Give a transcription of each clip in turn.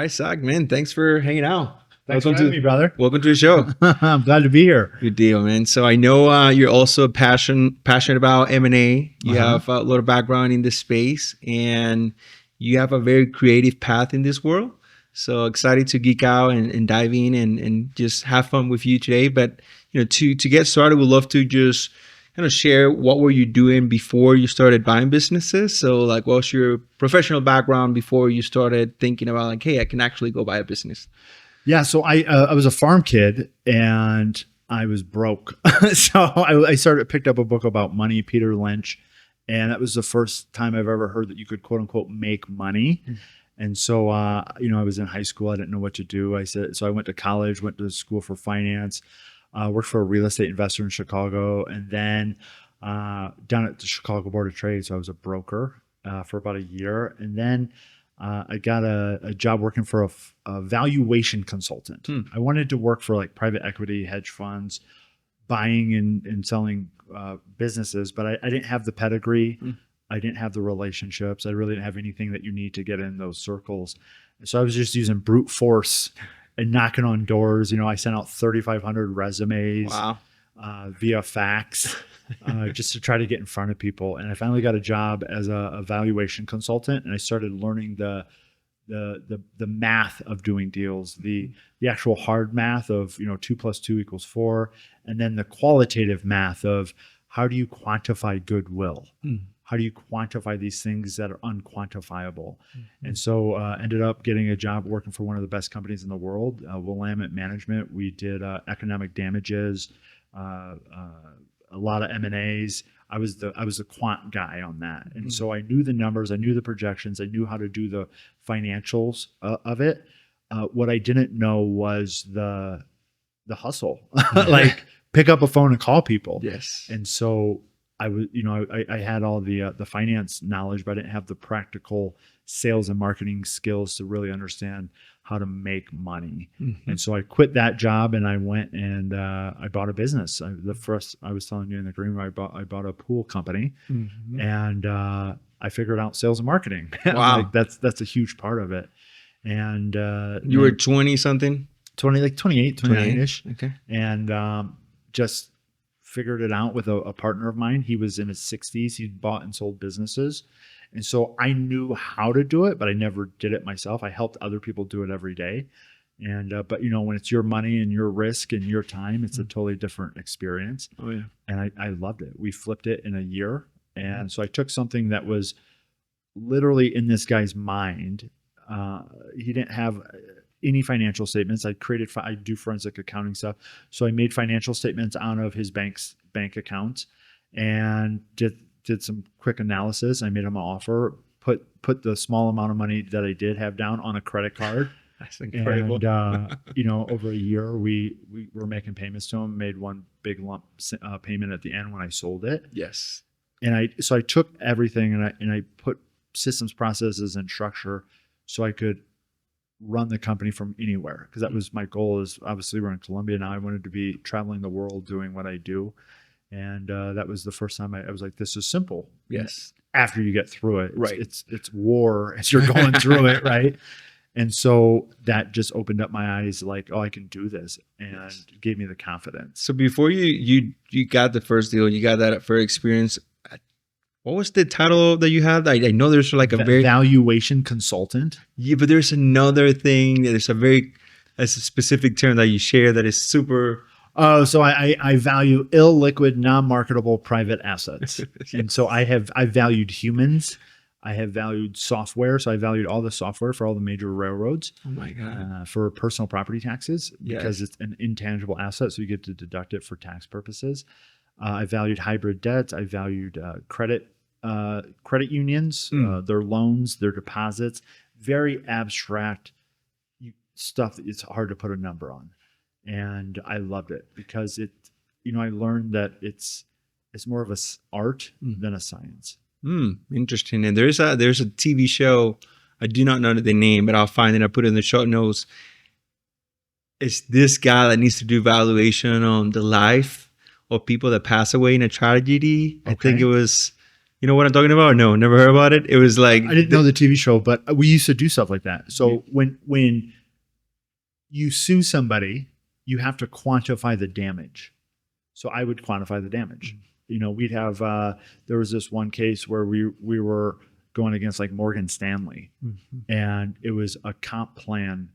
right, Zach, man. Thanks for hanging out. Thanks for having me, brother. Welcome to the show. I'm glad to be here. Good deal, man. So I know you're also passionate about M&A. You have a lot of background in this space, and you have a very creative path in this world. So excited to geek out and dive in and just have fun with you today. But to get started, we'd love to just kind of share what were you doing before you started buying businesses. So like, what's your professional background before you started thinking about like, hey, I can actually go buy a business? Yeah, so I was a farm kid and I was broke. So I picked up a book about money, Peter Lynch, and that was the first time I've ever heard that you could quote unquote make money. And so I was in high school. I didn't know what to do. So I went to college, went to school for finance, worked for a real estate investor in Chicago, and then down at the Chicago Board of Trade. So I was a broker for about a year, and then I got a job working for a valuation consultant. I wanted to work for like private equity, hedge funds, buying and selling businesses, but I didn't have the pedigree. I didn't have the relationships. I really didn't have anything that you need to get in those circles. And so I was just using brute force and knocking on doors. I sent out 3,500 resumes via fax just to try to get in front of people. And I finally got a job as a valuation consultant, and I started learning the math of doing deals, the actual hard math of 2 + 2 = 4, and then the qualitative math of how do you quantify goodwill. How do you quantify these things that are unquantifiable? And so ended up getting a job working for one of the best companies in the world, Willamette Management. We did economic damages, a lot of M&As. I was the quant guy on that. And so I knew the numbers, I knew the projections, I knew how to do the financials of it. What I didn't know was the hustle, like pick up a phone and call people. Yes. And so I was, I had all the finance knowledge, but I didn't have the practical sales and marketing skills to really understand how to make money. And so I quit that job and I went and I bought a business. I was telling you in the green room, I bought a pool company, and I figured out sales and marketing. Wow, like that's a huge part of it. And you were 20 something, 28, 29-ish. Okay, and just figured it out with a partner of mine. He was in his 60s. He'd bought and sold businesses. And so I knew how to do it, but I never did it myself. I helped other people do it every day. And, but when it's your money and your risk and your time, it's a totally different experience. Oh yeah. And I loved it. We flipped it in a year. And so I took something that was literally in this guy's mind. He didn't have any financial statements. I do forensic accounting stuff. So I made financial statements out of his bank account and did some quick analysis. I made him an offer, put the small amount of money that I did have down on a credit card. That's incredible. And, over a year, we were making payments to him, made one big lump payment at the end when I sold it. Yes. And so I took everything and I put systems, processes, and structure so I could run the company from anywhere, because that was my goal. Is obviously we're in Colombia now. I wanted to be traveling the world doing what I do. And that was the first time I was like, this is simple. Yes. After you get through it, right. It's war as you're going through it. Right. And so that just opened up my eyes, like, oh, I can do this, and gave me the confidence. So before you got the first deal, you got that first experience, what was the title that you had? I know there's like a valuation consultant. Yeah, but there's another thing. There's a specific term that you share that is super. Oh, so I value illiquid, non-marketable private assets. Yes. And so I valued humans. I have valued software. So I valued all the software for all the major railroads. Oh my God. For personal property taxes, because it's an intangible asset. So you get to deduct it for tax purposes. I valued hybrid debts. I valued credit unions, their loans, their deposits, very abstract stuff that it's hard to put a number on. And I loved it because I learned that it's more of an art than a science. Interesting. And there's a TV show, I do not know the name, but I'll find it. I'll put it in the show notes. It's this guy that needs to do valuation on the life of people that pass away in a tragedy. Okay. I think it was, You know what I'm talking about? No, never heard about it. It was like I didn't know the TV show, but we used to do stuff like that. So when you sue somebody, you have to quantify the damage. So I would quantify the damage. We'd have there was this one case where we were going against like Morgan Stanley, and it was a comp plan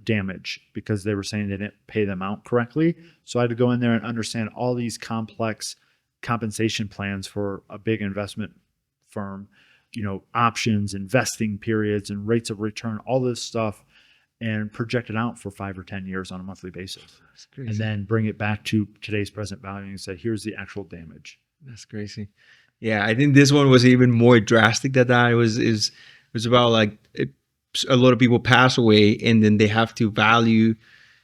damage because they were saying they didn't pay them out correctly. So I had to go in there and understand all these complex compensation plans for a big investment firm, options, investing periods, and rates of return, all this stuff, and project it out for 5 or 10 years on a monthly basis. And then bring it back to today's present value and say, here's the actual damage. That's crazy. Yeah, I think this one was even more drastic than that. It was about like a lot of people pass away, and then they have to value,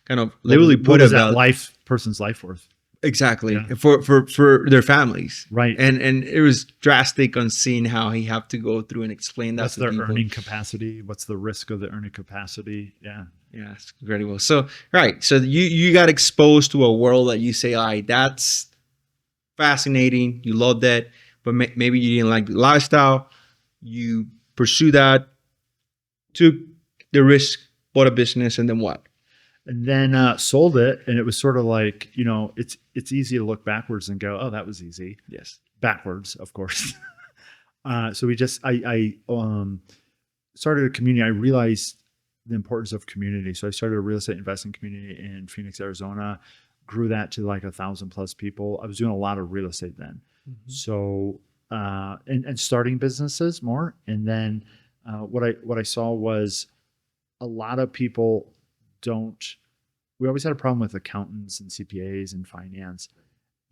kind of literally put what that person's life worth. Exactly. Yeah. For their families. Right. And it was drastic on seeing how he have to go through and explain that what's to their people. Earning capacity? What's the risk of the earning capacity? Yeah. Yeah, it's incredible. So, right. So you got exposed to a world that you say, all right, that's fascinating. You love that, but maybe you didn't like the lifestyle. You pursue that, took the risk, bought a business, and then what? And then sold it, and it was sort of like, it's easy to look backwards and go, oh, that was easy. Yes, backwards, of course. So I started a community. I realized the importance of community. So I started a real estate investing community in Phoenix, Arizona. Grew that to like 1,000+ people. I was doing a lot of real estate then. So and starting businesses more. And then what I saw was a lot of people we always had a problem with accountants and CPAs and finance,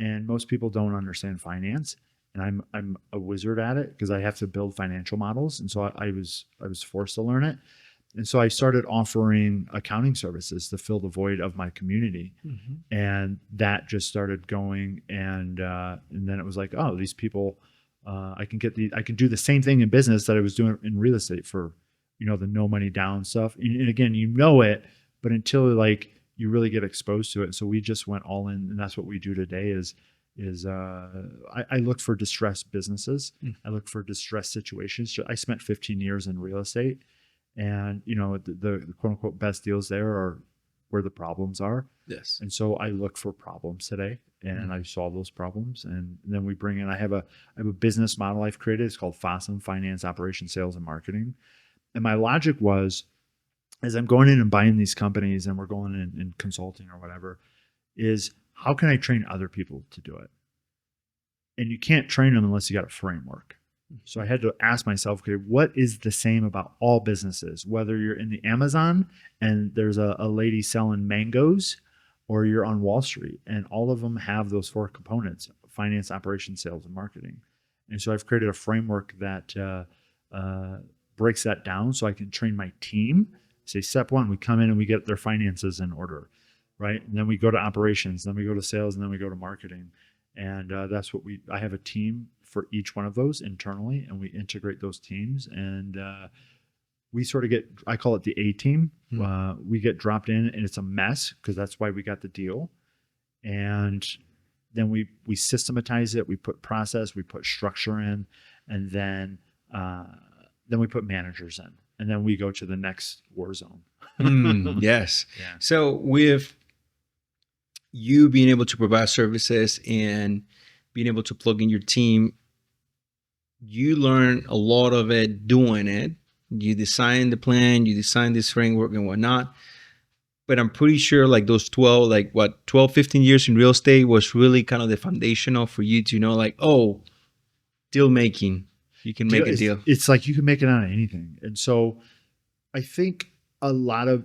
and most people don't understand finance. And I'm a wizard at it because I have to build financial models, and so I was forced to learn it. And so I started offering accounting services to fill the void of my community, and that just started going. And then it was like, oh, these people, I can do the same thing in business that I was doing in real estate for, the no money down stuff. And again, it. But until like you really get exposed to it. So we just went all in, and that's what we do today I look for distressed businesses. I look for distressed situations. I spent 15 years in real estate, and the quote unquote best deals there are where the problems are. Yes. And so I look for problems today, and I solve those problems. And then we bring in, I have a business model I've created. It's called FOSSM, Finance, Operations, Sales, and Marketing. And my logic was, as I'm going in and buying these companies and we're going in and consulting or whatever, is how can I train other people to do it? And you can't train them unless you got a framework. So I had to ask myself, okay, what is the same about all businesses? Whether you're in the Amazon and there's a lady selling mangoes, or you're on Wall Street, and all of them have those 4 components: finance, operations, sales, and marketing. And so I've created a framework that breaks that down so I can train my team. Say, step 1, we come in and we get their finances in order, right? And then we go to operations, then we go to sales, and then we go to marketing. And that's what I have a team for each one of those internally, and we integrate those teams. And we sort of I call it the A team. We get dropped in, and it's a mess because that's why we got the deal. And then we systematize it. We put process, we put structure in, and then we put managers in. And then we go to the next war zone. Yes. Yeah. So with you being able to provide services and being able to plug in your team, you learn a lot of it doing it. You design the plan, you design this framework and whatnot. But I'm pretty sure like those 12, 15 years in real estate was really kind of the foundational for you to know, like, oh, deal making. You can make a deal. It's like you can make it out of anything. And so I think a lot of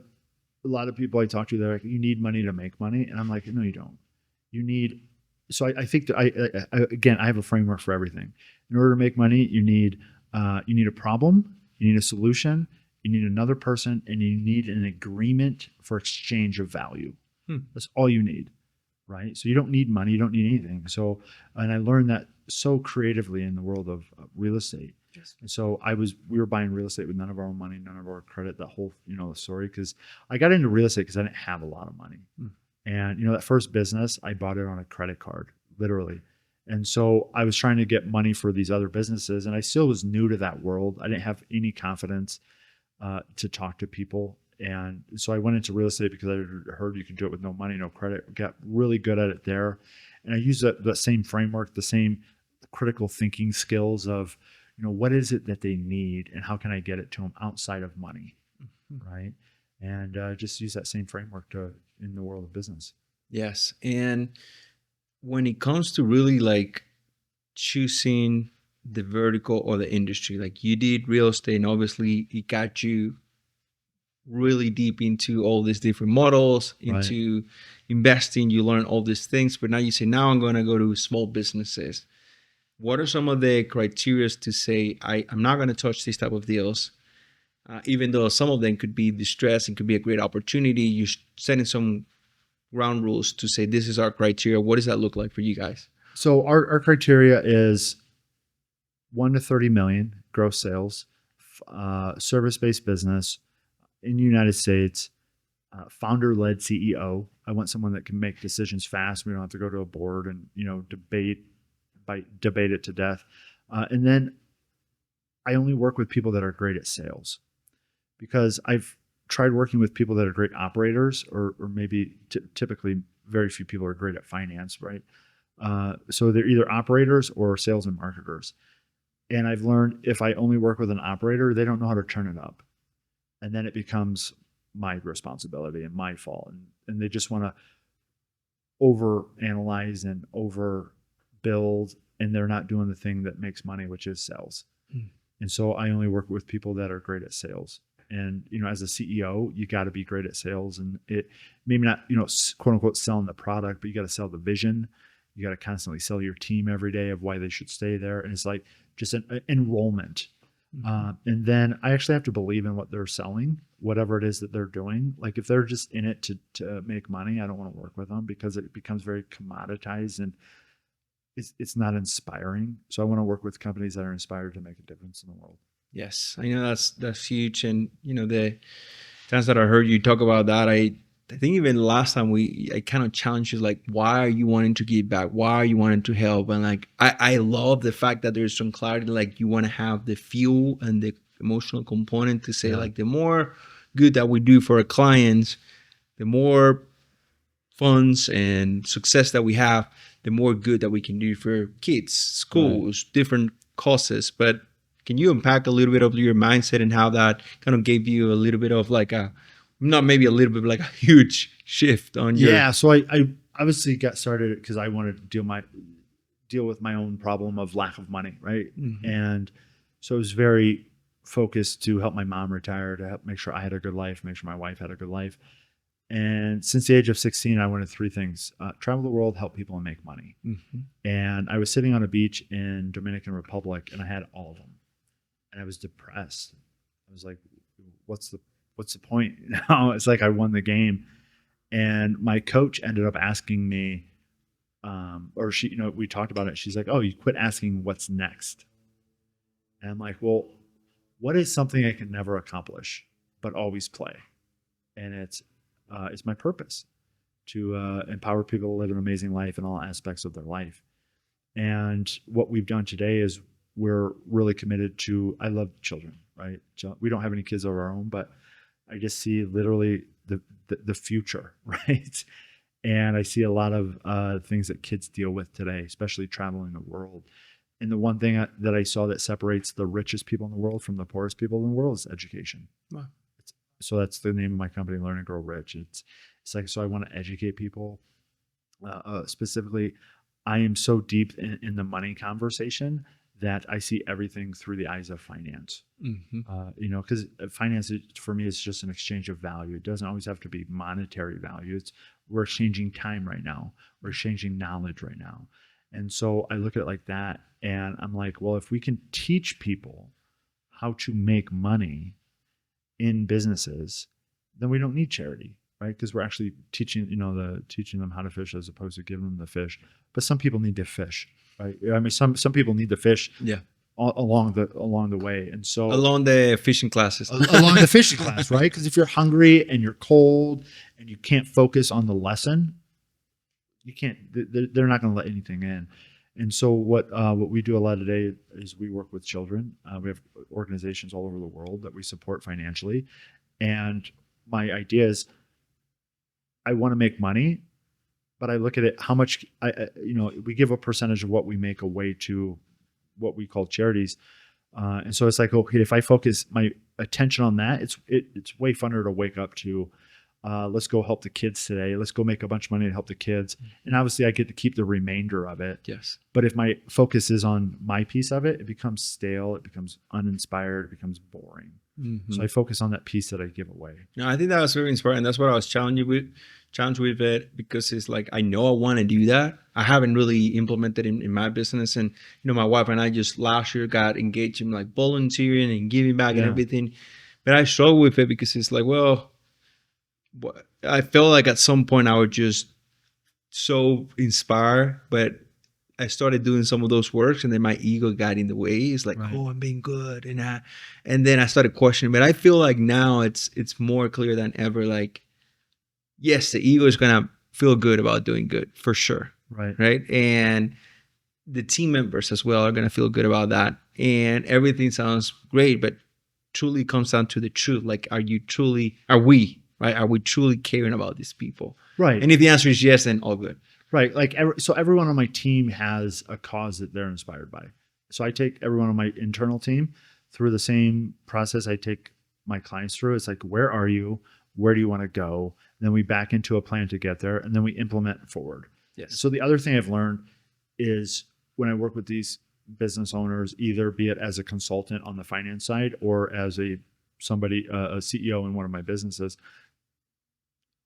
people I talk to, they're like, you need money to make money. And I'm like, no, you don't. So I think that again, I have a framework for everything. In order to make money, you need a problem, you need a solution, you need another person, and you need an agreement for exchange of value. That's all you need, right? So you don't need money, you don't need anything. So, and I learned that so creatively in the world of real estate. Yes. And so we were buying real estate with none of our own money, none of our credit, the whole, the story. Cause I got into real estate because I didn't have a lot of money. And, that first business, I bought it on a credit card, literally. And so I was trying to get money for these other businesses, and I still was new to that world. I didn't have any confidence to talk to people. And so I went into real estate because I heard you can do it with no money, no credit. Got really good at it there. And I used that same framework, the same critical thinking skills of, what is it that they need and how can I get it to them outside of money, right? And just use that same framework in the world of business. Yes. And when it comes to really like choosing the vertical or the industry, like you did real estate, and obviously it got you really deep into all these different models, into investing, you learn all these things, but now you say, now I'm going to go to small businesses. What are some of the criteria to say, I'm not going to touch these type of deals, even though some of them could be distressed and could be a great opportunity? You're setting some ground rules to say, this is our criteria. What does that look like for you guys? So our criteria is 1 to 30 million gross sales, service-based business in the United States, founder-led CEO. I want someone that can make decisions fast. We don't have to go to a board and debate it to death. And then I only work with people that are great at sales, because I've tried working with people that are great operators, or maybe typically very few people are great at finance, right? So they're either operators or sales and marketers. And I've learned if I only work with an operator, they don't know how to turn it up. And then it becomes my responsibility and my fault. And they just want to over analyze and over build, and they're not doing the thing that makes money, which is sales. And so I only work with people that are great at sales. And, as a CEO, you got to be great at sales, and it maybe not, quote unquote, selling the product, but you got to sell the vision. You got to constantly sell your team every day of why they should stay there. And it's like just an enrollment. And then I actually have to believe in what they're selling, whatever it is that they're doing. Like if they're just in it to make money, I don't want to work with them, because it becomes very commoditized and it's not inspiring. So I want to work with companies that are inspired to make a difference in the world. Yes, I know that's huge. And the times that I heard you talk about that, I think even last time I kind of challenged you, like, why are you wanting to give back? Why are you wanting to help? And like, I love the fact that there's some clarity, like you want to have the fuel and the emotional component to say, like, the more good that we do for our clients, the more funds and success that we have, the more good that we can do for kids, schools, different causes. But can you unpack a little bit of your mindset and how that kind of gave you a little bit of like not maybe a little bit, but like a huge shift on your... Yeah. So I obviously got started because I wanted to deal with my own problem of lack of money. Right. And so I was very focused to help my mom retire, to help make sure I had a good life, make sure my wife had a good life. And since the age of 16, I wanted 3 things: travel the world, help people, and make money. And I was sitting on a beach in Dominican Republic, and I had all of them. And I was depressed. I was like, what's the point? It's like I won the game. And my coach ended up asking me, or she, we talked about it. She's like, oh, you quit asking what's next. And I'm like, well, what is something I can never accomplish, but always play? And it's my purpose to empower people to live an amazing life in all aspects of their life. And what we've done today is we're really committed to, I love children, right? We don't have any kids of our own, but I just see literally the future, right? And I see a lot of things that kids deal with today, especially traveling the world. And the one thing that I saw that separates the richest people in the world from the poorest people in the world is education. Wow. So that's the name of my company, Learn and Grow Rich. It's like, so I want to educate people. Specifically, I am so deep in the money conversation that I see everything through the eyes of finance. Because finance for me is just an exchange of value. It doesn't always have to be monetary value. We're exchanging time right now. We're exchanging knowledge right now. And so I look at it like that, and I'm like, well, if we can teach people how to make money in businesses, then we don't need charity, right? Because we're actually teaching them how to fish as opposed to giving them the fish. But some people need to fish, right? I mean, some people need to fish, along the way, and so along the fishing classes, along the fishing class, right? Because if you're hungry and you're cold and you can't focus on the lesson, you can't. They're not going to let anything in. And so what we do a lot today is we work with children. We have organizations all over the world that we support financially. And my idea is I want to make money, but I look at it how much we give a percentage of what we make away to what we call charities. And so it's like, okay, if I focus my attention on that, it's way funner to wake up to. Let's go help the kids today. Let's go make a bunch of money to help the kids. And obviously I get to keep the remainder of it. Yes. But if my focus is on my piece of it, it becomes stale. It becomes uninspired. It becomes boring. Mm-hmm. So I focus on that piece that I give away. No, I think that was very inspiring. That's what I was challenged with it, because it's like, I know I want to do that. I haven't really implemented in my business. And, my wife and I just last year got engaged in like volunteering and giving back and everything. But I struggle with it because it's like, well, I felt like at some point I was just so inspired, but I started doing some of those works, and then my ego got in the way. It's like, oh, I'm being good, and then I started questioning. But I feel like now it's more clear than ever. Like, yes, the ego is gonna feel good about doing good for sure, right, and the team members as well are gonna feel good about that, and everything sounds great. But truly comes down to the truth. Like, are we truly caring about these people? Right. And if the answer is yes, then all good. Right. Like, so everyone on my team has a cause that they're inspired by. So I take everyone on my internal team through the same process I take my clients through. It's like, where are you? Where do you want to go? And then we back into a plan to get there, and then we implement forward. Yes. So the other thing I've learned is when I work with these business owners, either be it as a consultant on the finance side or as a CEO in one of my businesses,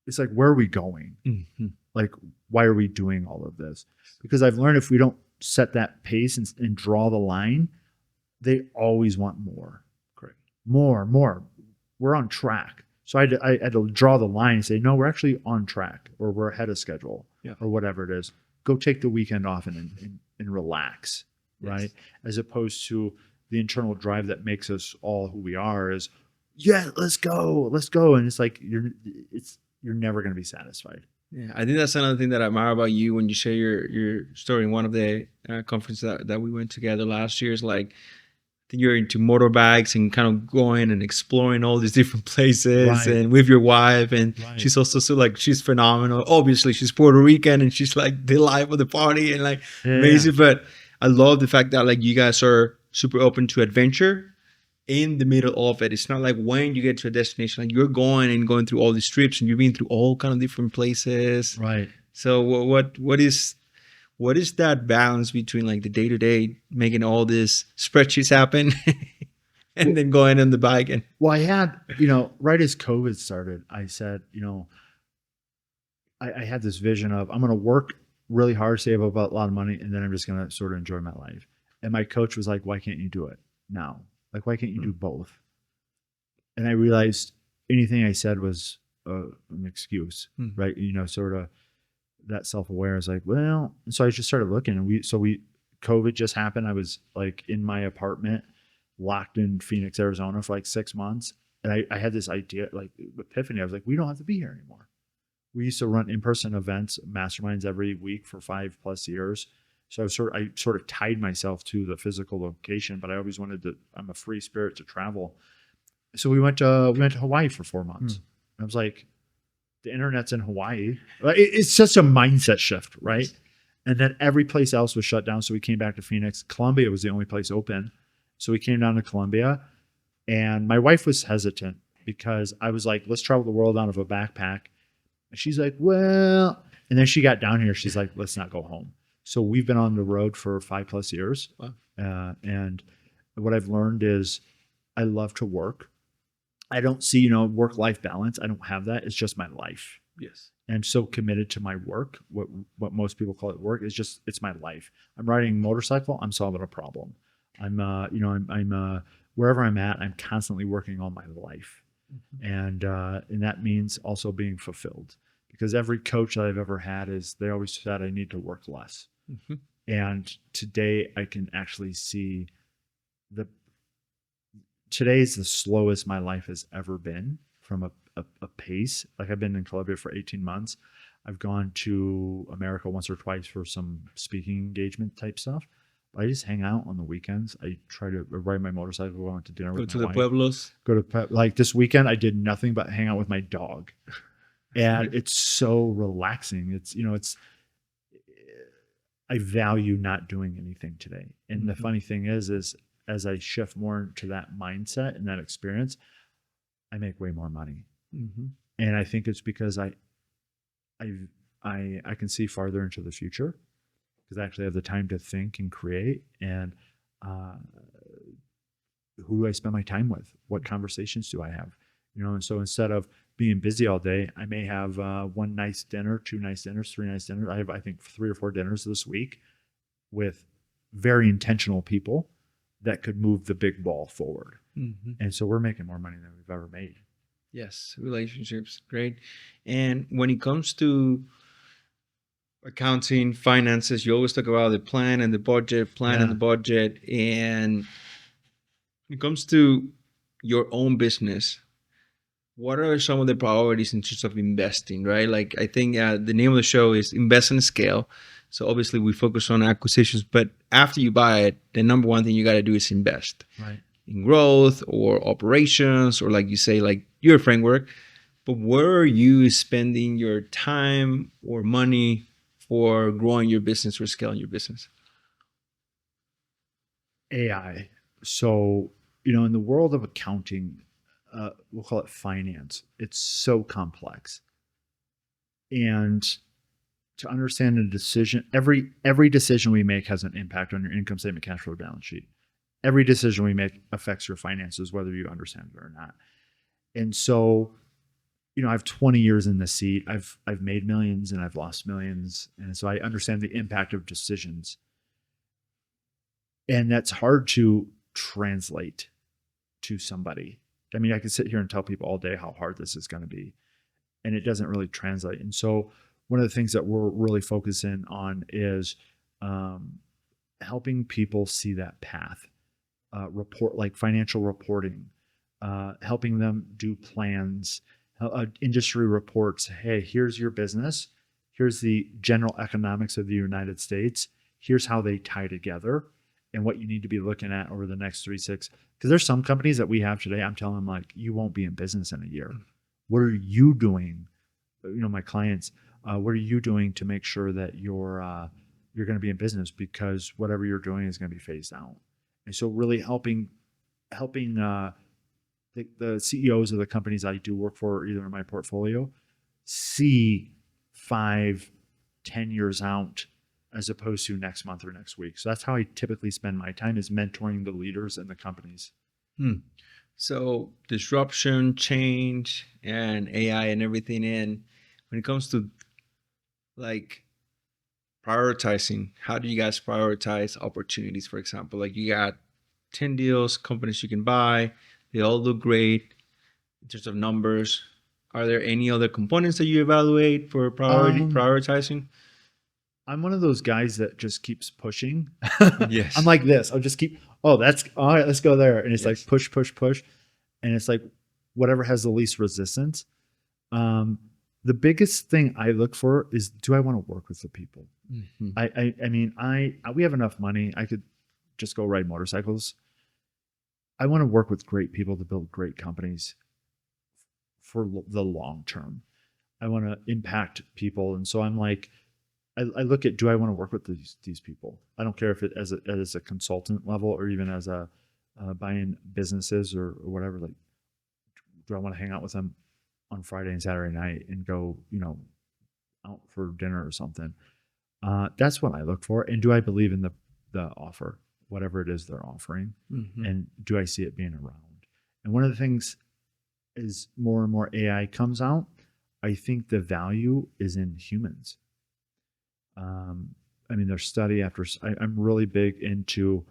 it's like, where are we going? Mm-hmm. Like, why are we doing all of this? Because I've learned if we don't set that pace and draw the line, they always want more. Correct. More. We're on track. So I had to draw the line and say, no, we're actually on track, or we're ahead of schedule, or whatever it is. Go take the weekend off and relax, right? As opposed to the internal drive that makes us all who we are is, let's go. And it's like, you're never going to be satisfied. Yeah, I think that's another thing that I admire about you when you share your story in one of the conferences that we went together last year. Is like, I think you're into motorbikes and kind of going and exploring all these different places, and with your wife, and she's also she's phenomenal. Obviously, she's Puerto Rican, and she's like the life of the party and like amazing. But I love the fact that like you guys are super open to adventure in the middle of it. It's not like when you get to a destination, like you're going through all these trips, and you've been through all kind of different places. Right. So what is that balance between like the day to day, making all these spreadsheets happen, and then going on the bike? And I had, right as COVID started, I said, I had this vision of, I'm going to work really hard, save up a lot of money, and then I'm just going to sort of enjoy my life. And my coach was like, why can't you do it now? Like, why can't you do both? And I realized anything I said was an excuse, right? Sort of that self-awareness, like, well, and so I just started looking, and COVID just happened. I was like in my apartment, locked in Phoenix, Arizona for like 6 months. And I had this idea, like epiphany. I was like, we don't have to be here anymore. We used to run in-person events, masterminds every week for 5+ years. So I sort of tied myself to the physical location, but I always I'm a free spirit to travel. So we went to Hawaii for 4 months. I was like, the internet's in Hawaii. It's such a mindset shift, right? And then every place else was shut down. So we came back to Phoenix. Columbia was the only place open. So we came down to Columbia, and my wife was hesitant because I was like, let's travel the world out of a backpack. And she's like, well, and then she got down here. She's like, let's not go home. So we've been on the road for 5+ years. Wow. And what I've learned is I love to work. I don't see, work-life balance. I don't have that. It's just my life. Yes. And I'm so committed to my work. What most people call it work is it's my life. I'm riding a motorcycle. I'm solving a problem. I'm wherever I'm at, I'm constantly working on my life. And that means also being fulfilled, because every coach that I've ever had they always said I need to work less. And today I can actually see today is the slowest my life has ever been from a pace. Like, I've been in Colombia for 18 months. I've gone to America once or twice for some speaking engagement type stuff. But I just hang out on the weekends. I try to ride my motorcycle, go out to dinner Go with to my the wife. pueblos. Like this weekend, I did nothing but hang out with my dog, and it's so relaxing. I value not doing anything today. And the funny thing is as I shift more into that mindset and that experience, I make way more money. And I think it's because I can see farther into the future because I actually have the time to think and create. And who do I spend my time with? What conversations do I have? And so instead of being busy all day, I may have one nice dinner, two nice dinners, three nice dinners. I have, I think, 3 or 4 dinners this week with very intentional people that could move the big ball forward. And so we're making more money than we've ever made. Yes, relationships, great. And when it comes to accounting, finances, you always talk about the plan and the budget, and the budget. And when it comes to your own business, what are some of the priorities in terms of investing, right? Like I think the name of the show is Invest and Scale. So obviously we focus on acquisitions, but after you buy it, the number one thing you got to do is invest in growth or operations, or like you say, like your framework. But where are you spending your time or money for growing your business or scaling your business? AI. So, in the world of accounting, we'll call it finance, it's so complex. And to understand a decision, every decision we make has an impact on your income statement, cash flow, balance sheet. Every decision we make affects your finances, whether you understand it or not. And so, I have 20 years in the seat. I've made millions and I've lost millions. And so I understand the impact of decisions. And that's hard to translate to somebody. I mean, I could sit here and tell people all day how hard this is going to be, and it doesn't really translate. And so one of the things that we're really focusing on is helping people see that path, like financial reporting, helping them do plans, industry reports. Hey, here's your business. Here's the general economics of the United States. Here's how they tie together and what you need to be looking at over the next 3, 6. Because there's some companies that we have today, I'm telling them, like, you won't be in business in a year. What are you doing? My clients, what are you doing to make sure that you're going to be in business? Because whatever you're doing is going to be phased out. And so really helping the CEOs of the companies I do work for, either in my portfolio, see 5, 10 years out, as opposed to next month or next week. So that's how I typically spend my time, is mentoring the leaders in the companies. So disruption, change, and AI and everything. And when it comes to like prioritizing, how do you guys prioritize opportunities? For example, like you got 10 deals, companies you can buy. They all look great in terms of numbers. Are there any other components that you evaluate for prioritizing? I'm one of those guys that just keeps pushing. Yes. I'm like this. I'll just keep, that's all right, let's go there. And it's like push, push, push. And it's like whatever has the least resistance. The biggest thing I look for is, do I want to work with the people? I mean, we have enough money. I could just go ride motorcycles. I want to work with great people to build great companies for the long term. I want to impact people. And so I'm like, I look at, do I want to work with these people? I don't care if it as a consultant level or even as a buying businesses or whatever. Like, do I want to hang out with them on Friday and Saturday night and go, out for dinner or something? That's what I look for. And do I believe in the offer, whatever it is they're offering? And do I see it being around? And one of the things is, more and more AI comes out, I think the value is in humans. I mean, there's study after. I'm really big into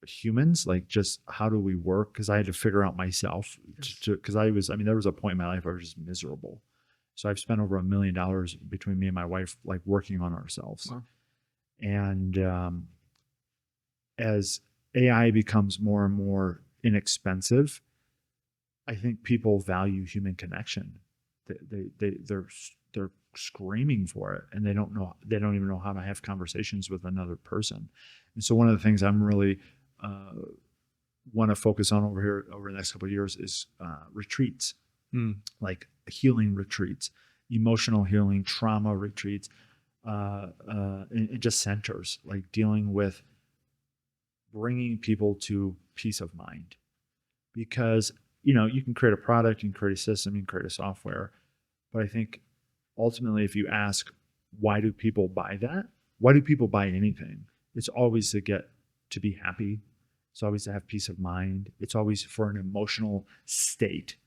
humans, like just how do we work? Because I had to figure out myself. Because there was a point in my life where I was just miserable. So I've spent over $1 million between me and my wife, like working on ourselves. Wow. And as AI becomes more and more inexpensive, I think people value human connection. they're screaming for it, and they don't even know how to have conversations with another person. And so one of the things I'm really want to focus on over the next couple of years is retreats, like healing retreats, emotional healing, trauma retreats, and just centers, like dealing with bringing people to peace of mind. Because, you can create a product, you can create a system, you can create a software. But I think ultimately, if you ask, why do people buy that? Why do people buy anything? It's always to be happy. It's always to have peace of mind. It's always for an emotional state.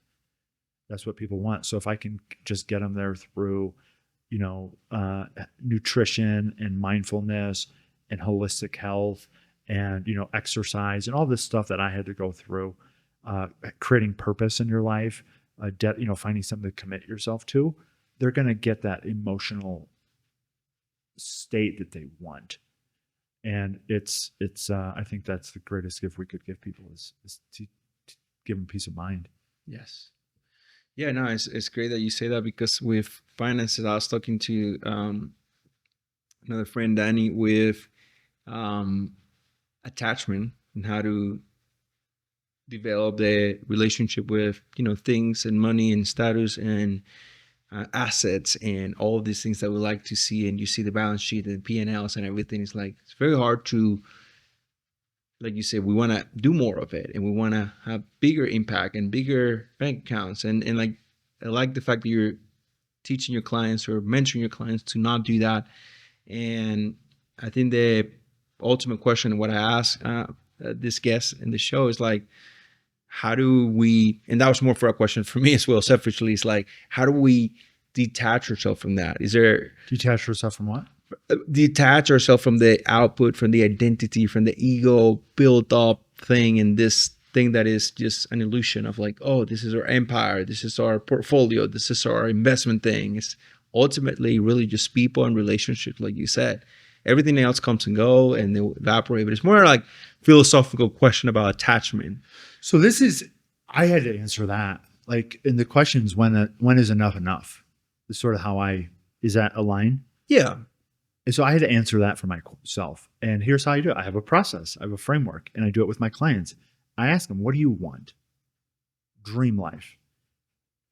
That's what people want. So if I can just get them there through, nutrition and mindfulness and holistic health and, exercise and all this stuff that I had to go through, creating purpose in your life, finding something to commit yourself to, they're going to get that emotional state that they want. And it's I think that's the greatest gift we could give people is to give them peace of mind. Yes. Yeah, no, it's great that you say that, because with finances, I was talking to another friend, Danny, with attachment and how to develop the relationship with, things and money and status and assets and all of these things that we like to see. And you see the balance sheet and P&Ls and everything. It's very hard to, like you said, we want to do more of it, and we want to have bigger impact and bigger bank accounts. And like, I like the fact that you're teaching your clients or mentoring your clients to not do that. And I think the ultimate question, what I ask this guest in the show, is like, how do we, and that was more for a question for me as well, selfishly, is like, how do we detach ourselves from that? Detach yourself from what? Detach ourselves from the output, from the identity, from the ego built up thing, and this thing that is just an illusion of like, oh, this is our empire, this is our portfolio, this is our investment thing. It's ultimately really just people and relationships, like you said. Everything else comes and go and they evaporate, but it's more like philosophical question about attachment. So I had to answer that. Like, in the questions, when is enough? Is sort of is that a line? Yeah. And so I had to answer that for myself. And here's how I do it. I have a process, I have a framework, and I do it with my clients. I ask them, what do you want? Dream life.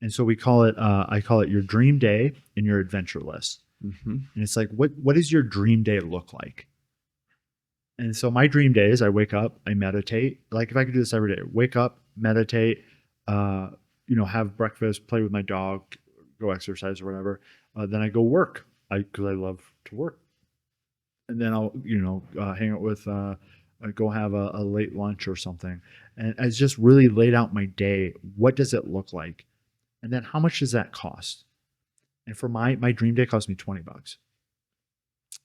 And so I call it your dream day and your adventure list. Mm-hmm. And it's like, what does your dream day look like? And so my dream day is I wake up, I meditate. Like, if I could do this every day, wake up, meditate, have breakfast, play with my dog, go exercise or whatever. Then I go work because I love to work. And then I'll, hang out with, go have a late lunch or something. And I just really laid out my day. What does it look like? And then how much does that cost? And for my dream day cost me $20.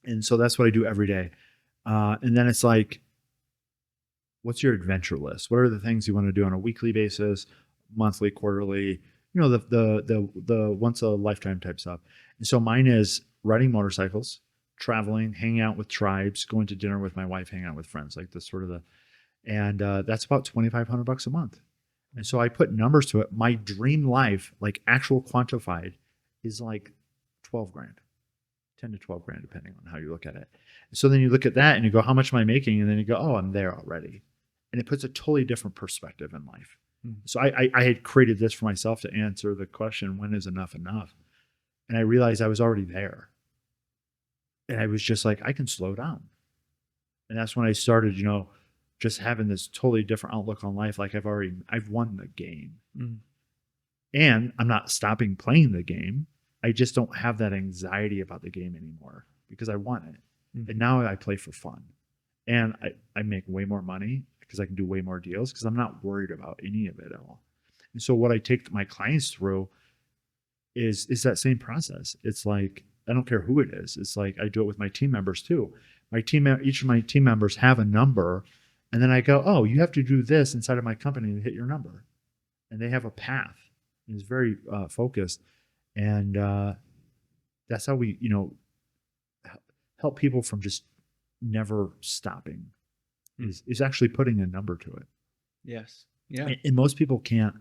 And so that's what I do every day. And then it's like, what's your adventure list? What are the things you want to do on a weekly basis, monthly, quarterly, the once a lifetime type stuff. And so mine is riding motorcycles, traveling, hanging out with tribes, going to dinner with my wife, hanging out with friends, like this sort of and that's about $2,500 a month. And so I put numbers to it. My dream life, like actual quantified, is like 12 grand, 10 to 12 grand, depending on how you look at it. So then you look at that and you go, how much am I making? And then you go, oh, I'm there already. And it puts a totally different perspective in life. Mm-hmm. So I had created this for myself to answer the question, when is enough enough? And I realized I was already there. And I was just like, I can slow down. And that's when I started, just having this totally different outlook on life. Like, I've won the game. Mm-hmm. And I'm not stopping playing the game. I just don't have that anxiety about the game anymore because I won it. Mm-hmm. And now I play for fun. And I make way more money because I can do way more deals because I'm not worried about any of it at all. And so what I take my clients through is that same process. It's like, I don't care who it is. It's like, I do it with my team members too. Each of my team members have a number. And then I go, oh, you have to do this inside of my company to hit your number. And they have a path. It's very focused. And that's how we, help people from just never stopping is actually putting a number to it. Yes. Yeah. And most people can't.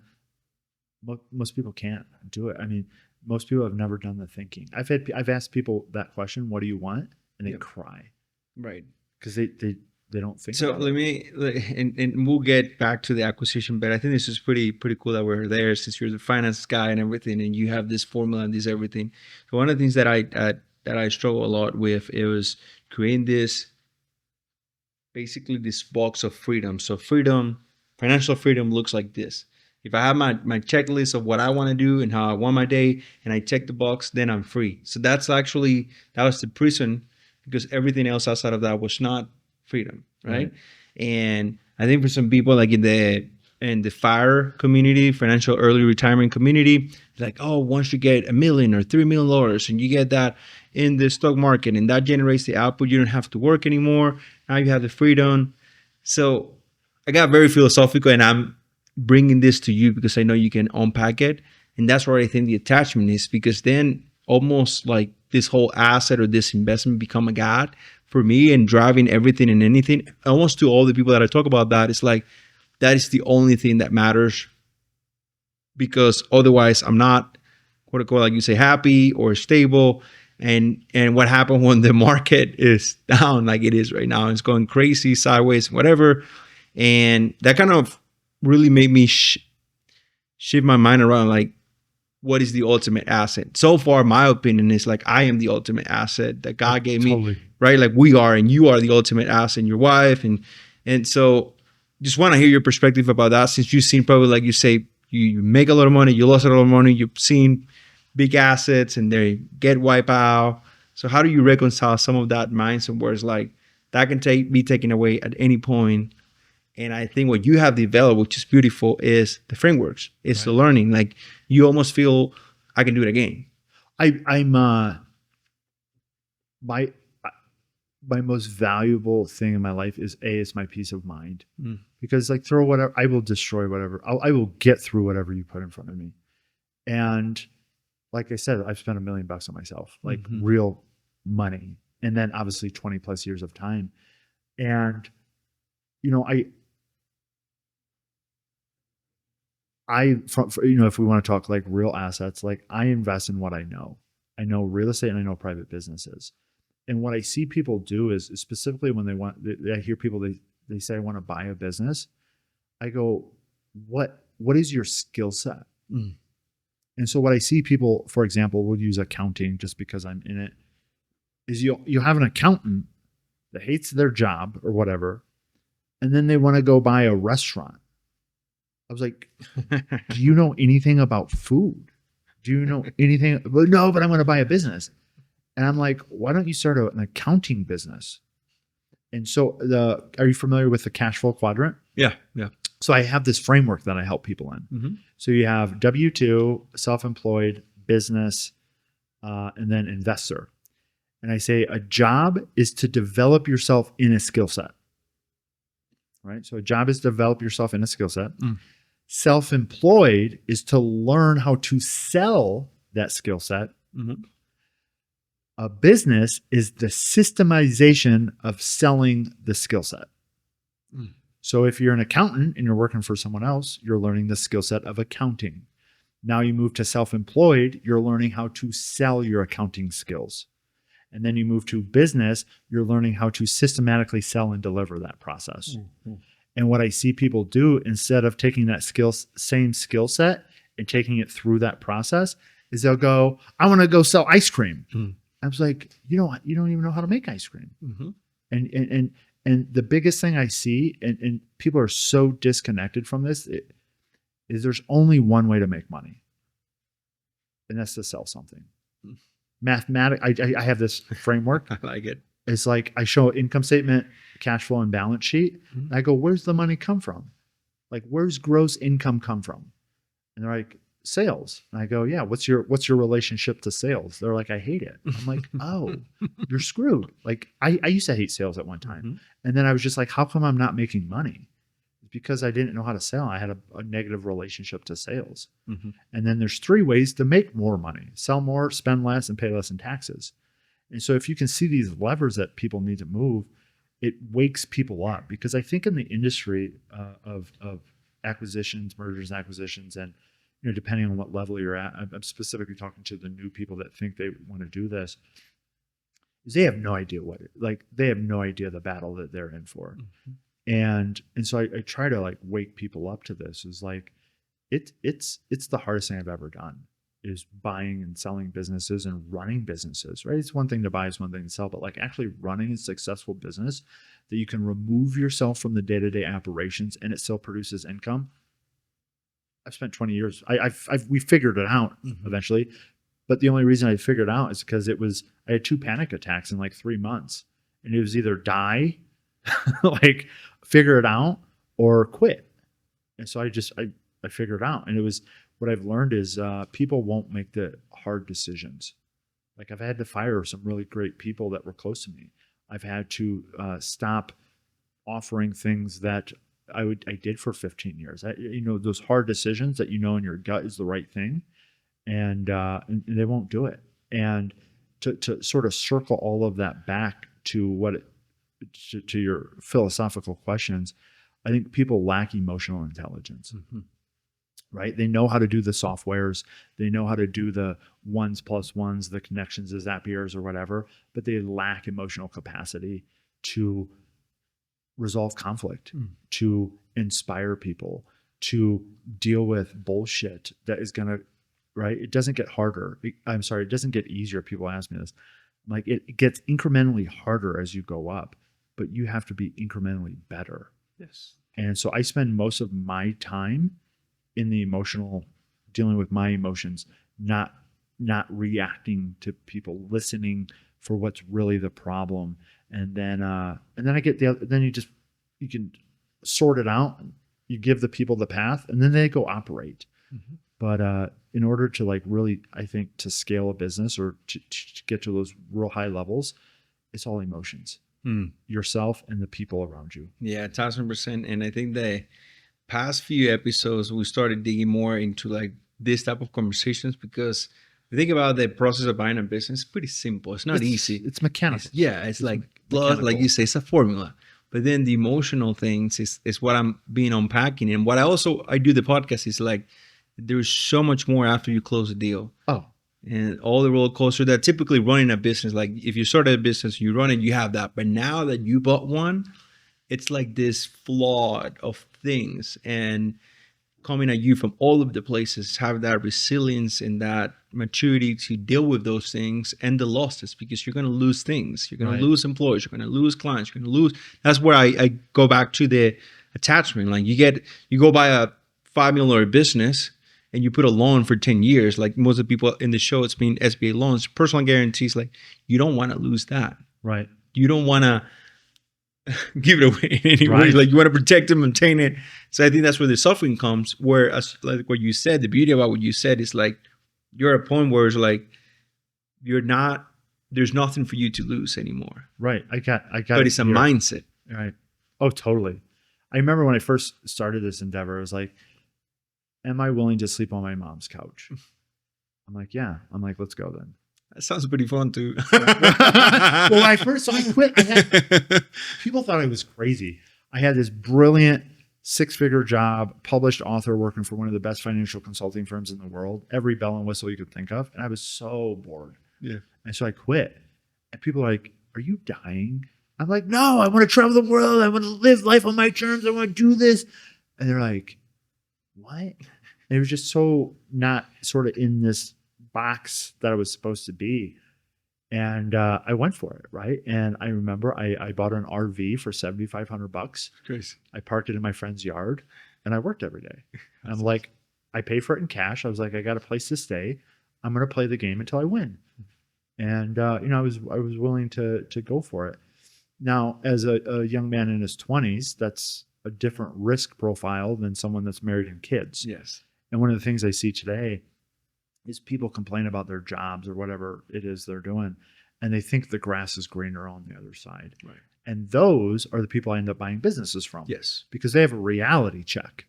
Most people can't do it. I mean, most people have never done the thinking. I've asked people that question, what do you want? And they cry. Right. Because they don't think So about let it. me, and we'll get back to the acquisition, but I think this is pretty cool that we're there since you're the finance guy and everything, and you have this formula and this everything. So one of the things that I struggle a lot with, it was creating this, basically this box of freedom. So freedom, financial freedom looks like this. If I have my checklist of what I want to do and how I want my day, and I check the box, then I'm free. So that was the prison, because everything else outside of that was not freedom, right? And I think for some people, like in the FIRE community, financial early retirement community, like, oh, once you get $1 million or $3 million, and you get that in the stock market, and that generates the output, you don't have to work anymore. Now you have the freedom. So I got very philosophical, and I'm bringing this to you because I know you can unpack it. And that's where I think the attachment is, because then almost like this whole asset or this investment become a god for me, and driving everything and anything. Almost to all the people that I talk about that, it's like that is the only thing that matters, because otherwise I'm not, quote unquote, like you say, happy or stable. And what happened when the market is down like it is right now? It's going crazy, sideways, whatever. And that kind of really made me shift my mind around, like, what is the ultimate asset? So far, my opinion is like, I am the ultimate asset that God gave me, right? Like we are, and you are the ultimate asset, and your wife. And so just want to hear your perspective about that, since you've seen, probably like you say, you make a lot of money, you lost a lot of money, you've seen big assets and they get wiped out. So how do you reconcile some of that mindset where it's like that can be taken away at any point? And I think what you have developed, which is beautiful, is the frameworks. It's the learning. Like you almost feel I can do it again. I'm my most valuable thing in my life is my peace of mind. Because like throw whatever, I will destroy whatever. I will get through whatever you put in front of me. And like I said, I've spent $1 million on myself, like real money. And then obviously 20 plus years of time. And, you know, if we want to talk like real assets, like I invest in what I know. I know real estate and I know private businesses. And what I see people do is specifically when I hear people, they say, I want to buy a business. I go, what is your skill set? And so what I see people, for example, would use accounting just because I'm in it, is you have an accountant that hates their job or whatever, and then they want to go buy a restaurant. I was like, do you know anything about food? Do you know anything? Well, no, but I'm going to buy a business. And I'm like, why don't you start an accounting business? And so are you familiar with the cash flow quadrant? Yeah. So I have this framework that I help people in. So you have W-2, self-employed, business, and then investor. And I say a job is to develop yourself in a skill set. Right? So a job is to develop yourself in a skill set. Self-employed is to learn how to sell that skill set. A business is the systemization of selling the skill set. So if you're an accountant and you're working for someone else, you're learning the skill set of accounting. Now you move to self-employed, you're learning how to sell your accounting skills. And then you move to business, you're learning how to systematically sell and deliver that process. And what I see people do, instead of taking that same skill set and taking it through that process, is they'll go, I want to go sell ice cream. I was like, you don't even know how to make ice cream. And the biggest thing I see, and people are so disconnected from this, is there's only one way to make money. And that's to sell something. I have this framework. I like it. It's like I show income statement, cash flow, and balance sheet. And I go, where's the money come from? Like, where's gross income come from? And they're like, sales. And I go, yeah, what's your relationship to sales? They're like, I hate it. I'm like, oh, you're screwed. Like I used to hate sales at one time. And then I was just like, how come I'm not making money? It's because I didn't know how to sell. I had a negative relationship to sales. And then there's 3 ways to make more money: sell more, spend less, and pay less in taxes. And so if you can see these levers that people need to move, it wakes people up. Because I think in the industry of acquisitions, mergers and acquisitions, and depending on what level you're at, I'm specifically talking to the new people that think they want to do this, is they have no idea they have no idea the battle that they're in for. Mm-hmm. And so I try to like wake people up to this, is like, it's the hardest thing I've ever done, is buying and selling businesses and running businesses, right? It's one thing to buy, it's one thing to sell, but like actually running a successful business that you can remove yourself from the day-to-day operations and it still produces income. I've spent 20 years. We figured it out eventually, but the only reason I figured it out is because I had 2 panic attacks in like 3 months, and it was either die, like figure it out, or quit. And so I figured it out. And it was, what I've learned is people won't make the hard decisions. Like I've had to fire some really great people that were close to me. I've had to stop offering things that I did for 15 years. Those hard decisions that in your gut is the right thing, and they won't do it. And to sort of circle all of that back to to your philosophical questions, I think people lack emotional intelligence. Mm-hmm. Right? They know how to do the softwares. They know how to do the 1s + 1s, the connections, the Zapiers or whatever, but they lack emotional capacity to resolve conflict, to inspire people, to deal with bullshit that is going to, right? It doesn't get harder. It doesn't get easier. People ask me this. I'm like, it gets incrementally harder as you go up, but you have to be incrementally better. Yes. And so I spend most of my time in the emotional, dealing with my emotions, not reacting to people, listening for what's really the problem. And then I get then you can sort it out. You give the people the path, and then they go operate. Mm-hmm. But in order to like really, I think, to scale a business or to get to those real high levels, it's all emotions, yourself and the people around you. Yeah, 1,000%. And I think the past few episodes, we started digging more into like this type of conversations, because if you think about the process of buying a business, it's pretty simple. It's not easy. It's mechanical. It's like blood, like you say, it's a formula. But then the emotional things is what I'm being unpacking. And what I do the podcast is like, there's so much more after you close a deal. Oh. And all the roller coaster that typically running a business, like if you started a business, you run it, you have that. But now that you bought one, it's like this flood of things and coming at you from all of the places, have that resilience and that maturity to deal with those things and the losses, because you're going to lose things. You're going to lose employees. You're going to lose clients. You're going to lose. That's where I go back to the attachment. Like you go buy a $5 million business and you put a loan for 10 years. Like most of the people in the show, it's been SBA loans, personal guarantees. Like you don't want to lose that. Right. You don't want to give it away in any way. Like you want to protect it, maintain it. So I think that's where the suffering comes. Where, like what you said, the beauty about what you said is like you're at a point where it's like there's nothing for you to lose anymore. Right. I got. But it's a mindset. Right. Oh, totally. I remember when I first started this endeavor, I was like, am I willing to sleep on my mom's couch? I'm like, yeah. I'm like, let's go then. That sounds pretty fun too. Well, when I quit, people thought I was crazy. I had this brilliant 6-figure job, published author, working for one of the best financial consulting firms in the world, every bell and whistle you could think of. And I was so bored. Yeah. And so I quit. And people are like, are you dying? I'm like, no, I want to travel the world. I want to live life on my terms. I want to do this. And they're like, what? And it was just so not sort of in this box that I was supposed to be. And I went for it, right? And I remember I bought an RV for $7,500. Crazy. I parked it in my friend's yard, and I worked every day. And I'm like, I pay for it in cash. I was like, I got a place to stay. I'm going to play the game until I win. And I was willing to go for it. Now, as a young man in his 20s, that's a different risk profile than someone that's married and kids. Yes. And one of the things I see today is people complain about their jobs or whatever it is they're doing, and they think the grass is greener on the other side. Right. And those are the people I end up buying businesses from. Yes. Because they have a reality check,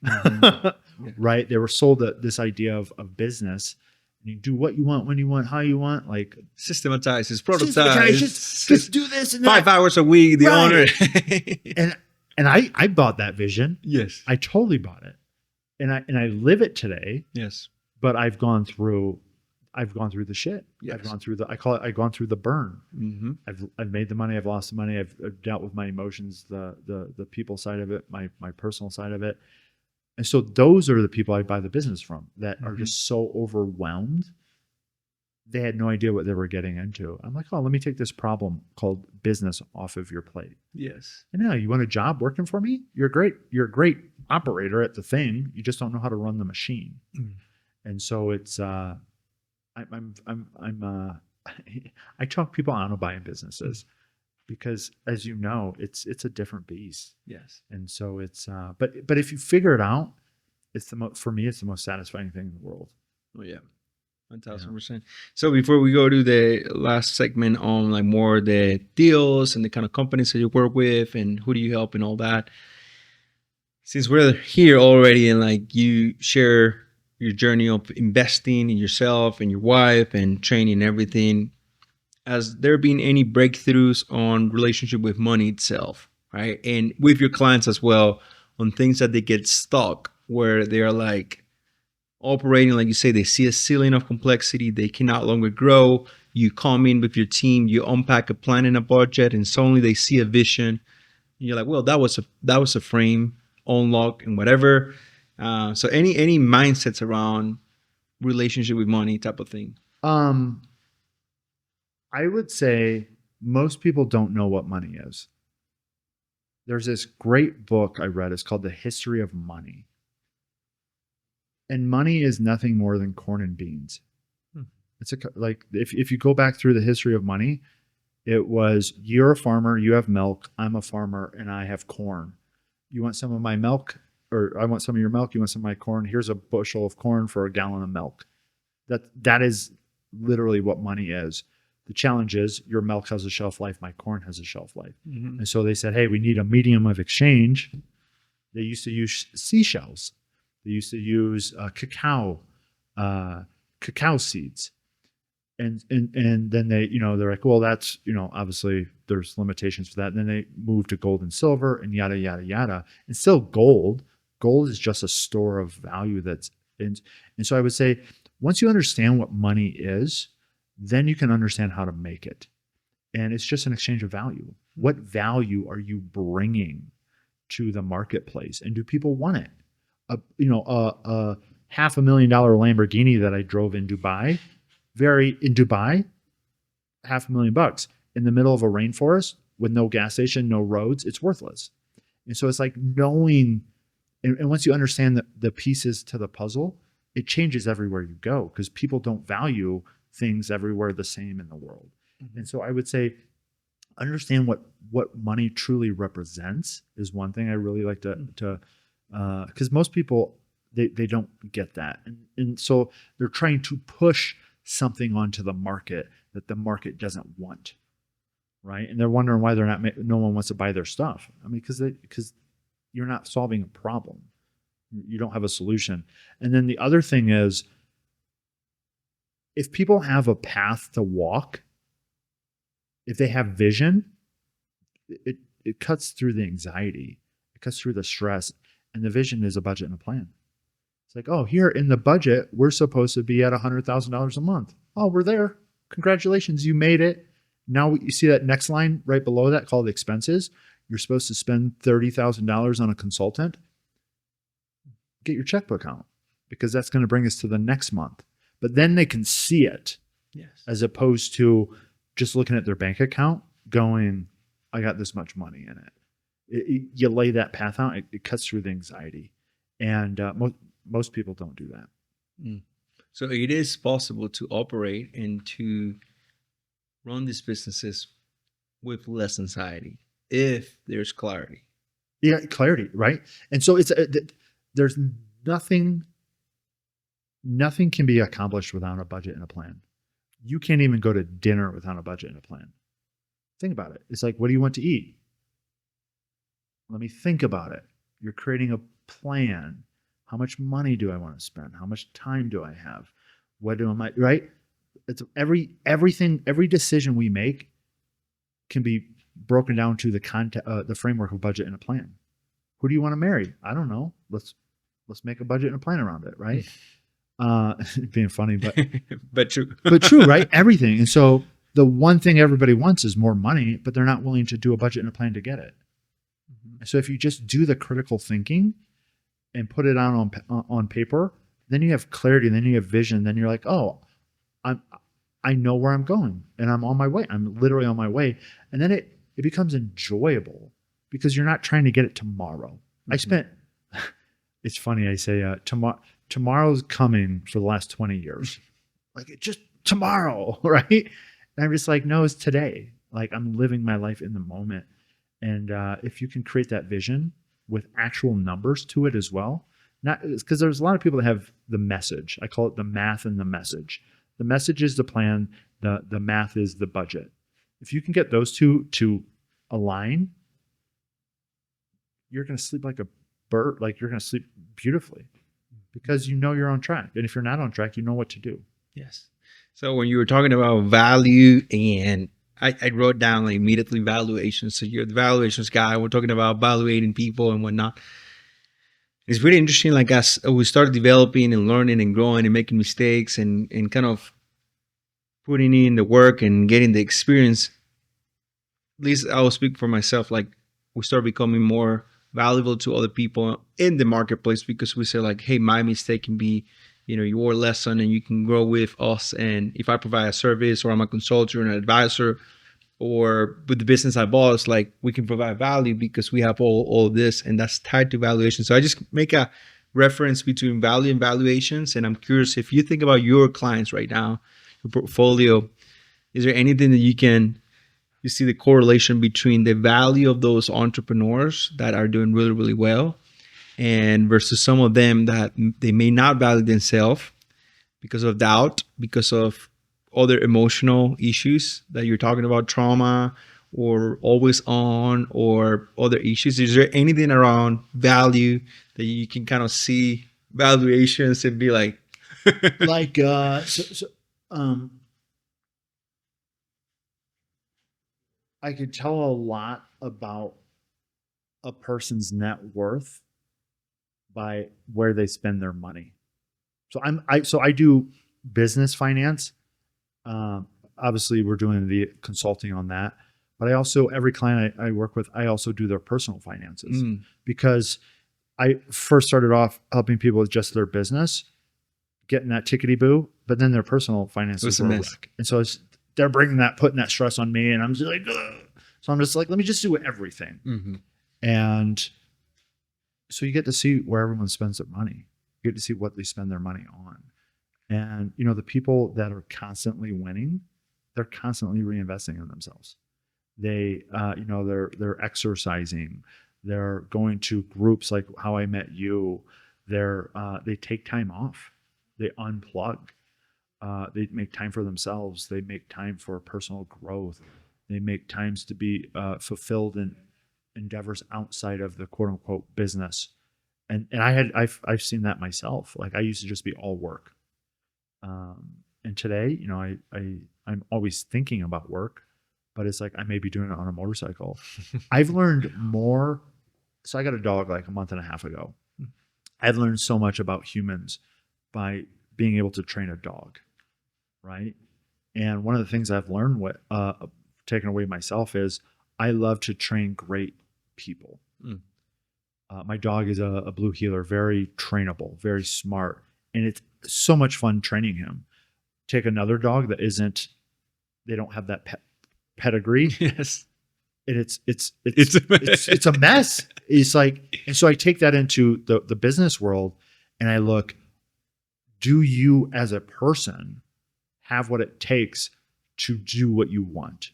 right? They were sold this idea of business. And you do what you want, when you want, how you want, like systematized, productized. Just do this and 5 hours a week, the owner. and I bought that vision. Yes. I totally bought it. And I live it today. Yes. but I've gone through the shit. Yes. I've gone through I've gone through the burn. Mm-hmm. I've made the money, I've lost the money, I've dealt with my emotions, the people side of it, my personal side of it. And so those are the people I buy the business from that are just so overwhelmed. They had no idea what they were getting into. I'm like, oh, let me take this problem called business off of your plate. Yes. And now you want a job working for me? You're a great operator at the thing. You just don't know how to run the machine. And so it's I talk people out of buying businesses because, as you know, it's a different beast. Yes. And so it's but if you figure it out, for me it's the most satisfying thing in the world. Oh yeah. 1,000%. So before we go to the last segment on like more the deals and the kind of companies that you work with and who do you help and all that, since we're here already and like you share your journey of investing in yourself and your wife and training and everything, has there been any breakthroughs on relationship with money itself, right? And with your clients as well on things that they get stuck where they're like operating, like you say, they see a ceiling of complexity, they can no longer grow. You come in with your team, you unpack a plan and a budget, and suddenly they see a vision. And you're like, well, that was a frame, unlock, and whatever. So any mindsets around relationship with money type of thing? I would say most people don't know what money is. There's this great book I read. It's called The History of Money. And money is nothing more than corn and beans. It's like if you go back through the history of money, it was you're a farmer, you have milk, I'm a farmer, and I have corn. You want some of my milk, or I want some of your milk, you want some of my corn. Here's a bushel of corn for a gallon of milk. That is literally what money is. The challenge is your milk has a shelf life, my corn has a shelf life. And so they said, hey, we need a medium of exchange. They used to use seashells. They used to use cacao seeds. And then they, they're like, well, that's, obviously there's limitations for that. And then they moved to gold and silver and yada, yada, yada. And still gold is just a store of value and so I would say, once you understand what money is, then you can understand how to make it. And it's just an exchange of value. What value are you bringing to the marketplace? And do people want it? A $500,000 Lamborghini that I drove in Dubai, $500,000 in the middle of a rainforest with no gas station, no roads, it's worthless. And so it's like knowing, and once you understand the pieces to the puzzle, it changes everywhere you go because people don't value things everywhere the same in the world. And so I would say, understand what money truly represents is one thing I really like to because most people they don't get that, and so they're trying to push something onto the market that the market doesn't want, right? And they're wondering why no one wants to buy their stuff. I mean, because you're not solving a problem, you don't have a solution. And then the other thing is, if people have a path to walk, if they have vision, it cuts through the anxiety, it cuts through the stress. And the vision is a budget and a plan. It's like, oh, here in the budget, we're supposed to be at $100,000 a month. Oh, we're there. Congratulations, you made it. Now you see that next line right below that called expenses. You're supposed to spend $30,000 on a consultant. Get your checkbook out because that's going to bring us to the next month. But then they can see it, yes, as opposed to just looking at their bank account going, I got this much money in it. You lay that path out, it cuts through the anxiety. And most people don't do that. So it is possible to operate and to run these businesses with less anxiety if there's clarity. Yeah, clarity, right? And so there's nothing can be accomplished without a budget and a plan. You can't even go to dinner without a budget and a plan. Think about it. It's like, what do you want to eat? Let me think about it. You're creating a plan. How much money do I want to spend? How much time do I have? Right? It's everything, every decision we make can be broken down to the framework of budget and a plan. Who do you want to marry? I don't know. Let's make a budget and a plan around it, right? being funny, but true. but true, right? Everything. And so the one thing everybody wants is more money, but they're not willing to do a budget and a plan to get it. Mhm. So if you just do the critical thinking and put it on paper, then you have clarity, and then you have vision. Then you're like, oh, I know where I'm going, and I'm on my way. I'm literally on my way, and then it becomes enjoyable because you're not trying to get it tomorrow. I spent. It's funny. I say tomorrow's coming for the last 20 years, like it just tomorrow, right? And I'm just like, no, it's today. Like I'm living my life in the moment, and if you can create that vision with actual numbers to it as well, not because there's a lot of people that have the message. I call it the math and the message. The message is the plan. The math is the budget. If you can get those two to align, you're going to sleep like a bird. Like you're going to sleep beautifully because you know you're on track. And if you're not on track, you know what to do. Yes. So when you were talking about value, and I wrote down like immediately valuation. So you're the valuations guy. We're talking about evaluating people and whatnot. It's really interesting. Like as we started developing and learning and growing and making mistakes and kind of putting in the work and getting the experience, at least I will speak for myself, like we start becoming more valuable to other people in the marketplace because we say like, hey, my mistake can be, your lesson and you can grow with us. And if I provide a service or I'm a consultant or an advisor or with the business I bought, it's like we can provide value because we have all of this, and that's tied to valuation. So I just make a reference between value and valuations. And I'm curious if you think about your clients right now, your portfolio, is there anything that you see the correlation between the value of those entrepreneurs that are doing really, really well and versus some of them that they may not value themselves because of doubt, because of other emotional issues that you're talking about, trauma or always on or other issues? Is there anything around value that you can kind of see valuations and be like, like, I could tell a lot about a person's net worth by where they spend their money. So I do business finance. Obviously, we're doing the consulting on that, but I also every client I work with, I also do their personal finances because I first started off helping people with just their business, getting that tickety boo, but then their personal finances were a wreck, and so they're putting that stress on me, and I'm just like, ugh. So I'm just like, let me just do everything, and so you get to see where everyone spends their money. You get to see what they spend their money on. And, the people that are constantly winning, they're constantly reinvesting in themselves. They're exercising. They're going to groups like How I Met You. They take time off. They unplug. They make time for themselves. They make time for personal growth. They make times to be fulfilled in endeavors outside of the quote unquote business. And I've seen that myself. Like I used to just be all work. And today, I'm always thinking about work, but it's like I may be doing it on a motorcycle. I've learned more. So I got a dog like a month and a half ago. I've learned so much about humans by being able to train a dog, right? And one of the things I've learned taken away myself is I love to train great people. My dog is a blue heeler, very trainable, very smart, and it's so much fun training him. Take another dog that they don't have that pedigree. yes, And it's a mess. It's like, and so I take that into the business world and I look, do you as a person have what it takes to do what you want?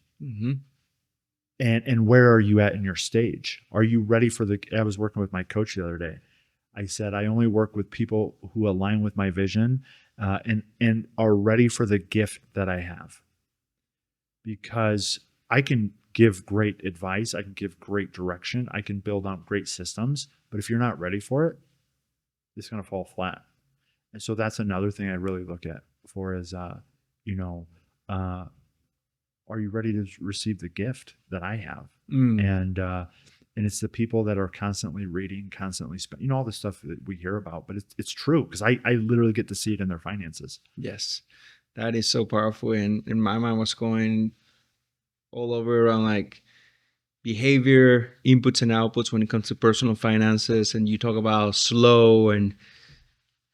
And where are you at in your stage? Are you ready for I was working with my coach the other day. I said, I only work with people who align with my vision and are ready for the gift that I have. Because I can give great advice. I can give great direction. I can build out great systems. But if you're not ready for it, it's going to fall flat. And so that's another thing I really look at for is, are you ready to receive the gift that I have? And And it's the people that are constantly reading, constantly spending, all the stuff that we hear about, but it's true because I literally get to see it in their finances. Yes, that is so powerful. And in my mind was going all over around like behavior, inputs and outputs when it comes to personal finances. And you talk about slow. And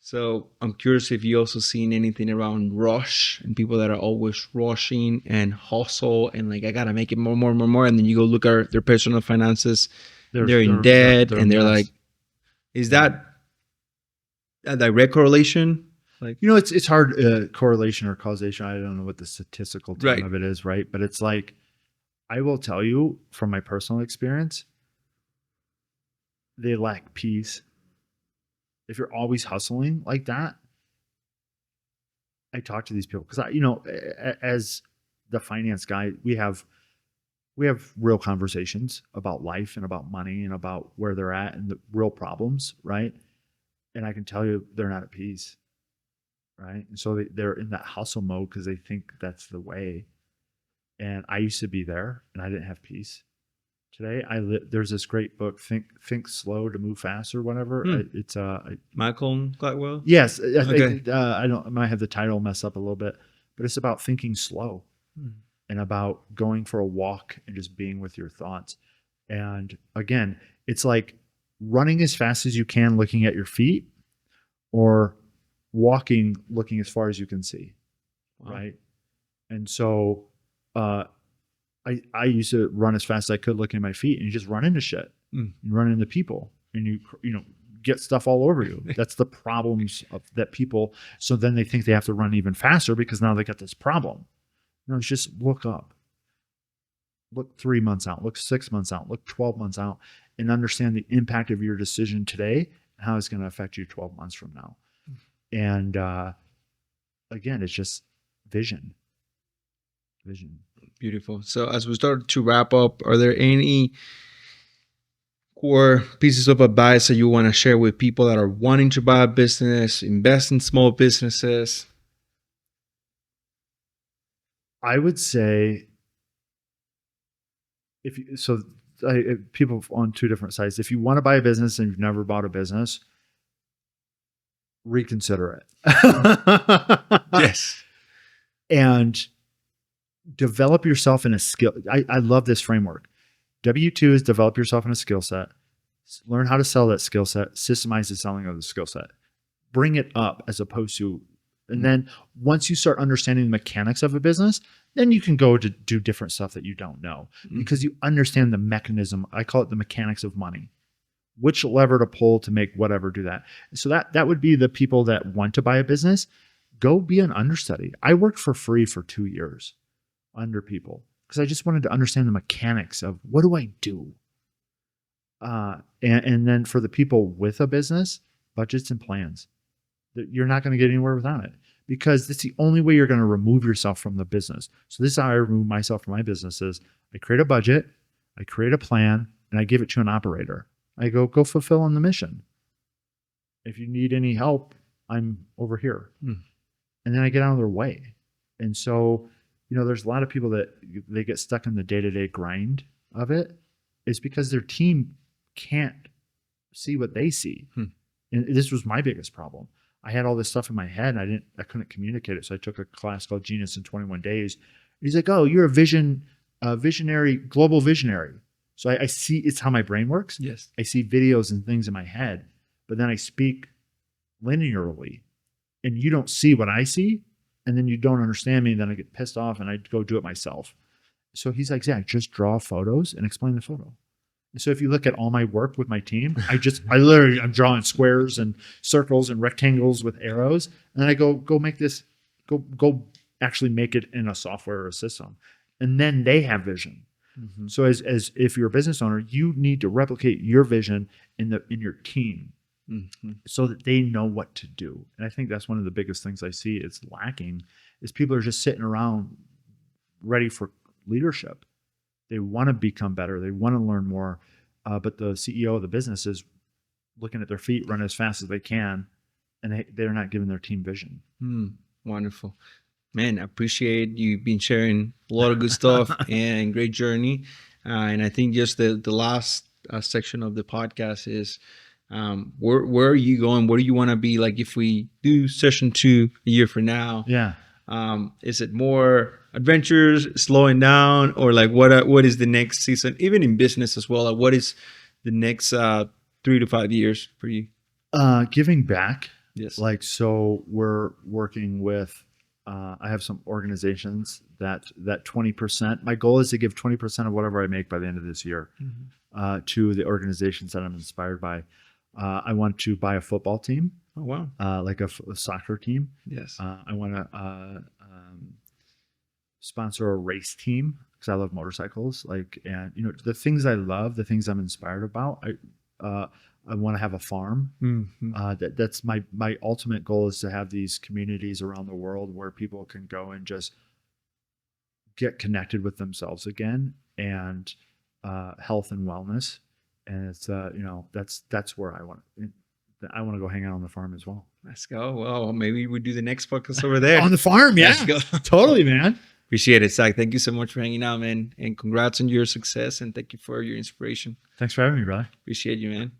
so I'm curious if you also seen anything around rush and people that are always rushing and hustle and like, I got to make it more, more, more, more. And then you go look at their personal finances, they're in debt and they're like, is that a direct correlation? Like, it's hard, correlation or causation. I don't know what the statistical term of it is, right? But it's like, I will tell you from my personal experience, they lack peace. If you're always hustling like that, I talk to these people because as the finance guy, we have real conversations about life and about money and about where they're at and the real problems, right? And I can tell you they're not at peace, right? And so they're in that hustle mode because they think that's the way. And I used to be there and I didn't have peace. Today, there's this great book, Think Slow to Move Fast or whatever. It's Malcolm Gladwell. Yes, I might have the title mess up a little bit, but it's about thinking slow and about going for a walk and just being with your thoughts. And again, it's like running as fast as you can, looking at your feet, or walking, looking as far as you can see, right? And so, I used to run as fast as I could, looking at my feet, and you just run into shit. You run into people, and you get stuff all over you. That's the problems that people. So then they think they have to run even faster because now they got this problem. No, it's just look up. Look 3 months out. Look 6 months out. Look 12 months out, and understand the impact of your decision today and how it's going to affect you 12 months from now. And again, it's just vision. Vision. Beautiful. So as we start to wrap up, are there any core pieces of advice that you want to share with people that are wanting to buy a business, invest in small businesses? I would say people on two different sides. If you want to buy a business and you've never bought a business, reconsider it. Yes. And develop yourself in a skill. I love this framework. W2 is develop yourself in a skill set. Learn how to sell that skill set. Systemize the selling of the skill set. Bring it up as opposed to, and then once you start understanding the mechanics of a business, then you can go to do different stuff that you don't know because you understand the mechanism. I call it the mechanics of money. Which lever to pull to make whatever do that. So that would be the people that want to buy a business. Go be an understudy. I worked for free for 2 years under people because I just wanted to understand the mechanics of what do I do. And then for the people with a business, budgets and plans. You're not going to get anywhere without it because it's the only way you're going to remove yourself from the business. So this is how I remove myself from my businesses. I create a budget, I create a plan, and I give it to an operator. I go fulfill on the mission. If you need any help, I'm over here. And then I get out of their way. And so, there's a lot of people that they get stuck in the day-to-day grind of it. It's because their team can't see what they see. And this was my biggest problem. I had all this stuff in my head and I couldn't communicate it. So I took a class called Genius in 21 Days. He's like, oh, you're a visionary, global visionary. So I see, it's how my brain works. Yes. I see videos and things in my head, but then I speak linearly and you don't see what I see. And then you don't understand me. And then I get pissed off and I go do it myself. So he's like, Zach, just draw photos and explain the photo. And so if you look at all my work with my team, I'm drawing squares and circles and rectangles with arrows. And then I go make this, go actually make it in a software or a system. And then they have vision. So as if you're a business owner, you need to replicate your vision in your team so that they know what to do. And I think that's one of the biggest things I see it's lacking is people are just sitting around ready for leadership. They want to become better. They want to learn more. But the CEO of the business is looking at their feet, run as fast as they can, and they're not giving their team vision. Wonderful. Man, I appreciate you been sharing a lot of good stuff and great journey. And I think just the last section of the podcast is where are you going? Where do you want to be? Like if we do session 2 a year from now, Yeah. is it more adventures, slowing down, or like what is the next season? Even in business as well, like what is the next 3 to 5 years for you? Giving back. Yes. Like, so we're working with, I have some organizations that 20%, my goal is to give 20% of whatever I make by the end of this year to the organizations that I'm inspired by. I want to buy a football team. Oh, wow. Like a soccer team. Yes. I want to sponsor a race team because I love motorcycles. Like, and you know, the things I love, the things I'm inspired about. I want to have a farm. That's my ultimate goal, is to have these communities around the world where people can go and just get connected with themselves again, and health and wellness. And it's you know, that's where I want to go hang out on the farm as well. Let's go. Well, maybe we do the next podcast over there. On the farm, yeah. Let's go. Totally, man. Appreciate it, Zach. Thank you so much for hanging out, man. And congrats on your success. And thank you for your inspiration. Thanks for having me, brother. Appreciate you, man.